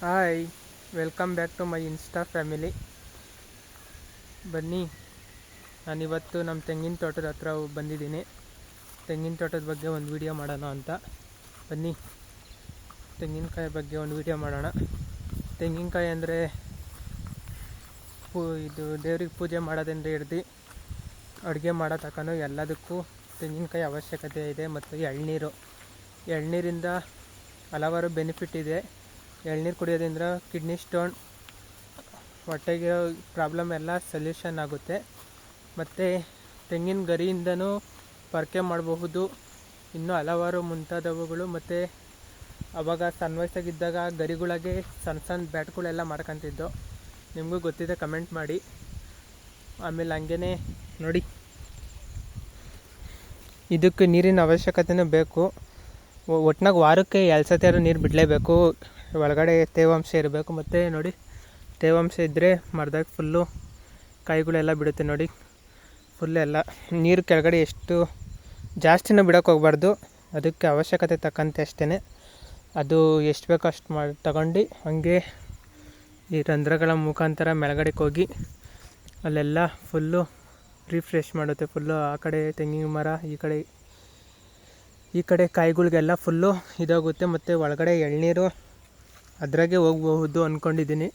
Hi, welcome back to my insta family. ಬನ್ನಿ, ನಾನಿವತ್ತು ನಮ್ಮ ತೆಂಗಿನ ತೋಟದ ಹತ್ರ ಬಂದಿದ್ದೀನಿ. ತೆಂಗಿನ ತೋಟದ ಬಗ್ಗೆ ಒಂದು ವಿಡಿಯೋ ಮಾಡೋಣ ಅಂತ. ಬನ್ನಿ, ತೆಂಗಿನಕಾಯಿ ಬಗ್ಗೆ ಒಂದು ವಿಡಿಯೋ ಮಾಡೋಣ. ತೆಂಗಿನಕಾಯಿ ಅಂದರೆ ಇದು ದೇವ್ರಿಗೆ ಪೂಜೆ ಮಾಡೋದ್ರಿಂದ ಹಿಡ್ದು ಅಡುಗೆ ಮಾಡೋ ತನಕ ಎಲ್ಲದಕ್ಕೂ ತೆಂಗಿನಕಾಯಿ ಅವಶ್ಯಕತೆ ಇದೆ. ಮತ್ತು ಎಳ್ನೀರಿಂದ ಹಲವಾರು ಬೆನಿಫಿಟ್ ಇದೆ. ಎಳ್ನೀರು ಕುಡಿಯೋದ್ರಿಂದ ಕಿಡ್ನಿ ಸ್ಟೋನ್, ಹೊಟ್ಟೆಗೆ ಪ್ರಾಬ್ಲಮ್ ಎಲ್ಲ ಸೊಲ್ಯೂಷನ್ ಆಗುತ್ತೆ. ಮತ್ತು ತೆಂಗಿನ ಗರಿಯಿಂದನೂ ಪೊರಕೆ ಮಾಡಬಹುದು, ಇನ್ನೂ ಹಲವಾರು ಮುಂತಾದವುಗಳು. ಮತ್ತು ಆವಾಗ ಸಣ್ಣ ವಯಸ್ಸಾಗಿದ್ದಾಗ ಗರಿಗಳಿಗೆ ಸಣ್ಣ ಬ್ಯಾಟ್ಗಳೆಲ್ಲ ಮಾಡ್ಕೊತಿದ್ದೋ, ನಿಮಗೂ ಗೊತ್ತಿದೆ, ಕಮೆಂಟ್ ಮಾಡಿ. ಆಮೇಲೆ ಹಂಗೇ ನೋಡಿ, ಇದಕ್ಕೆ ನೀರಿನ ಅವಶ್ಯಕತೆಯೂ ಬೇಕು. ಒಟ್ನಾಗ ವಾರಕ್ಕೆ 2 ಸತಿ ನೀರು ಬಿಡಲೇಬೇಕು. ಒಳಗಡೆ ತೇವಾಂಶ ಇರಬೇಕು. ಮತ್ತು ನೋಡಿ, ತೇವಾಂಶ ಇದ್ದರೆ ಮರದಾಗ ಫುಲ್ಲು ಕಾಯಿಗಳೆಲ್ಲ ಬಿಡುತ್ತೆ. ನೋಡಿ, ಫುಲ್ಲೆಲ್ಲ ನೀರು ಕೆಳಗಡೆ ಎಷ್ಟು ಜಾಸ್ತಿನೂ ಬಿಡೋಕೆ ಹೋಗ್ಬಾರ್ದು, ಅದಕ್ಕೆ ಅವಶ್ಯಕತೆ ತಕ್ಕಂತೆ ಅಷ್ಟೇ. ಅದು ಎಷ್ಟು ಬೇಕೋ ಅಷ್ಟು ತಗೊಂಡು ಹಾಗೆ ಈ ರಂಧ್ರಗಳ ಮುಖಾಂತರ ಮೇಲ್ಗಡೆಗೆ ಹೋಗಿ ಅಲ್ಲೆಲ್ಲ ಫುಲ್ಲು ರಿಫ್ರೆಶ್ ಮಾಡುತ್ತೆ. ಫುಲ್ಲು ಆ ಕಡೆ ತೆಂಗಿನ ಮರ, ಈ ಕಡೆ ಕಾಯಿಗಳಿಗೆಲ್ಲ ಫುಲ್ಲು ಇದಾಗುತ್ತೆ. ಮತ್ತು ಒಳಗಡೆ ಎಳ್ನೀರು ಅದ್ರಾಗೆ ಹೋಗಬಹುದು ಅಂದ್ಕೊಂಡಿದ್ದೀನಿ.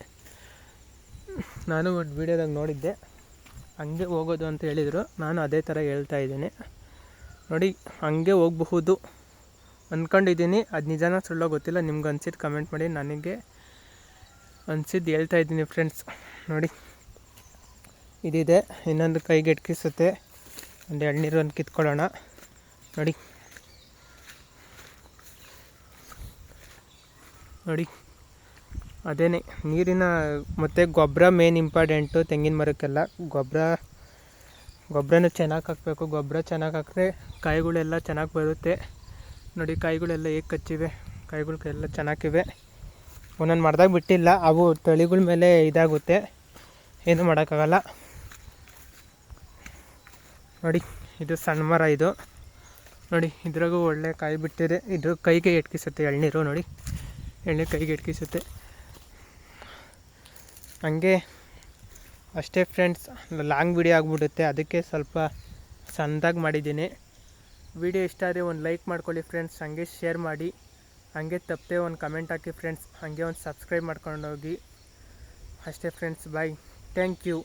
ನಾನು ಒಂದು ವೀಡಿಯೋದಾಗ ನೋಡಿದ್ದೆ, ಹಂಗೆ ಹೋಗೋದು ಅಂತ ಹೇಳಿದರು. ನಾನು ಅದೇ ಥರ ಹೇಳ್ತಾಯಿದ್ದೀನಿ. ನೋಡಿ, ಹಂಗೆ ಹೋಗಬಹುದು ಅಂದ್ಕೊಂಡಿದ್ದೀನಿ. ಅದು ನಿಜಾನ ಸುಳ್ಳೋ ಗೊತ್ತಿಲ್ಲ, ನಿಮ್ಗೆ ಅನ್ಸಿದ್ದು ಕಮೆಂಟ್ ಮಾಡಿ. ನನಗೆ ಅನ್ಸಿದ್ದು ಹೇಳ್ತಾಯಿದ್ದೀನಿ ಫ್ರೆಂಡ್ಸ್. ನೋಡಿ, ಇದಿದೆ, ಇನ್ನೊಂದು ಕೈಗೆ ಎಟ್ಕಿಸುತ್ತೆ. ಒಂದು ಎಳ್ನೀರು ಒಂದು ಕಿತ್ಕೊಳ್ಳೋಣ. ನೋಡಿ, ಅದೇನೆ ನೀರಿನ ಮತ್ತು ಗೊಬ್ಬರ ಮೇನ್ ಇಂಪಾರ್ಟೆಂಟು ತೆಂಗಿನ ಮರಕ್ಕೆಲ್ಲ. ಗೊಬ್ಬರನೂ ಚೆನ್ನಾಗಿ ಹಾಕಬೇಕು. ಗೊಬ್ಬರ ಚೆನ್ನಾಗಿ ಹಾಕಿದ್ರೆ ಕಾಯಿಗಳೆಲ್ಲ ಚೆನ್ನಾಗಿ ಬರುತ್ತೆ. ನೋಡಿ, ಕಾಯಿಗಳೆಲ್ಲ ಹೇಗೆ ಕಚ್ಚಿವೆ, ಕಾಯಿಗಳೆಲ್ಲ ಚೆನ್ನಾಗಿವೆ. ಒಂದೊಂದು ಮರದಾಗ ಬಿಟ್ಟಿಲ್ಲ, ಅವು ತಳಿಗಳ ಮೇಲೆ ಇದಾಗುತ್ತೆ, ಏನೂ ಮಾಡೋಕ್ಕಾಗಲ್ಲ. ನೋಡಿ, ಇದು ಸಣ್ಣ ಮರ. ಇದು ನೋಡಿ, ಇದ್ರಾಗೂ ಒಳ್ಳೆ ಕಾಯಿ ಬಿಟ್ಟಿದೆ. ಇದು ಕೈಗೆ ಎಟ್ಕಿಸುತ್ತೆ ಎಳ್ನೀರು. ನೋಡಿ, ಎಳ್ನೀರು ಕೈಗೆ ಎಟ್ಕಿಸುತ್ತೆ. ಹಂಗೆ ಅಷ್ಟೇ ಫ್ರೆಂಡ್ಸ್, ಲಾಂಗ್ ವಿಡಿಯೋ ಆಗಿಬಿಡುತ್ತೆ, ಅದಕ್ಕೆ ಸ್ವಲ್ಪ ಸಣ್ಣದಾಗಿ ಮಾಡಿದ್ದೀನಿ. ವಿಡಿಯೋ ಇಷ್ಟ ಆದರೆ ಒಂದು ಲೈಕ್ ಮಾಡ್ಕೊಳ್ಳಿ ಫ್ರೆಂಡ್ಸ್, ಹಾಗೆ ಶೇರ್ ಮಾಡಿ, ಹಾಗೆ ತಪ್ಪದೆ ಒಂದು ಕಮೆಂಟ್ ಹಾಕಿ ಫ್ರೆಂಡ್ಸ್, ಹಾಗೆ ಒಂದು ಸಬ್ಸ್ಕ್ರೈಬ್ ಮಾಡ್ಕೊಂಡೋಗಿ. ಅಷ್ಟೇ ಫ್ರೆಂಡ್ಸ್, ಬಾಯ್, ಥ್ಯಾಂಕ್ ಯು.